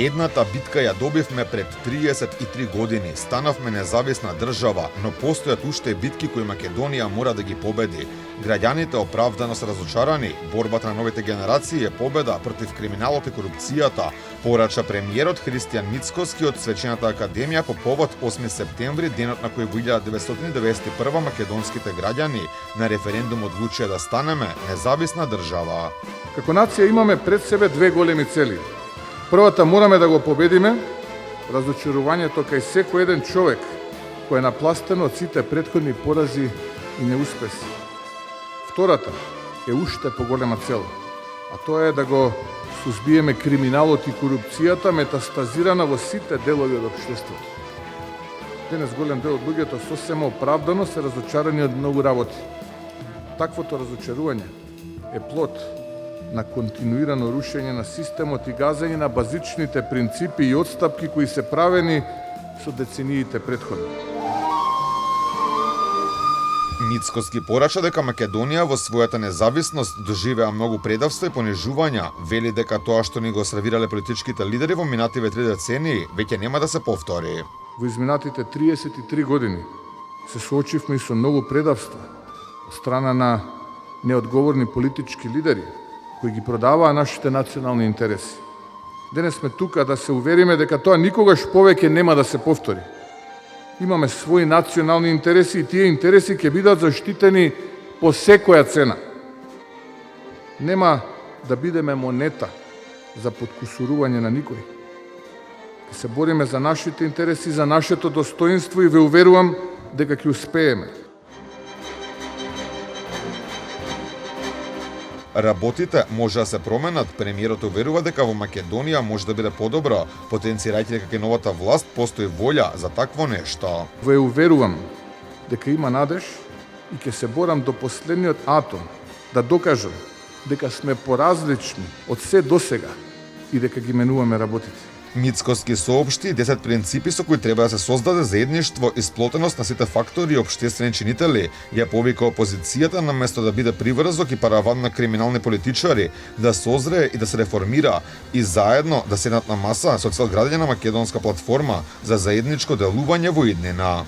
Едната битка ја добивме пред 33 години. Станавме независна држава, но постојат уште битки кои Македонија мора да ги победи. Граѓаните оправдано се разочарани. Борбата на новите генерации е победа против криминалот и корупцијата, порача премиерот Христијан Мицкоски од Свечената академија по повод 8 септември, денот на кој во 1991 македонските граѓани на референдум одлучија да станеме независна држава. Како нација имаме пред себе две големи цели. Првата мораме да го победиме разочарувањето кај секој еден човек кој е напластено од сите претходни порази и неуспеси. Втората е уште поголема цел, а тоа е да го сузбиеме криминалот и корупцијата метастазирана во сите делови од општеството. Денес голем дел од луѓето сосема оправдано се разочарани од многу работи. Таквото разочарување е плод на континуирано рушење на системот и газење на базичните принципи и отстапки кои се правени со децениите претходно. Мицкоски порача дека Македонија во својата независност доживеа многу предавства и понижувања, вели дека тоа што ни го сервирале политичките лидери во минативе 3 децении веќе нема да се повтори. Во изминатите 33 години се соочивме и со многу предавства од страна на неодговорни политички лидери кои ги продаваа нашите национални интереси. Денес сме тука да се увериме дека тоа никогаш повеќе нема да се повтори. Имаме своји национални интереси и тие интереси ќе бидат заштитени по секоја цена. Нема да бидеме монета за подкусурување на никој. Ќе се бориме за нашите интереси, за нашето достоинство и ве уверувам дека ќе успееме. Работите може да се променат. Премиерот уверува дека во Македонија може да биде подобро, потенцирајќи дека кај новата власт постои волја за такво нешто. Ве уверувам дека има надеж и ќе се борам до последниот атом да докажам дека сме поразлични од се досега и дека ги менуваме работите. Мицкоски соопшти 10 принципи со кои треба да се создаде заедништво и сплотеност на сите фактори и општествени чинители. Ја повика опозицијата наместо да биде приврзок и параван на криминални политичари, да созрее и да се реформира и заедно да седнат на маса со цел градење на македонска платформа за заедничко делување во иднина.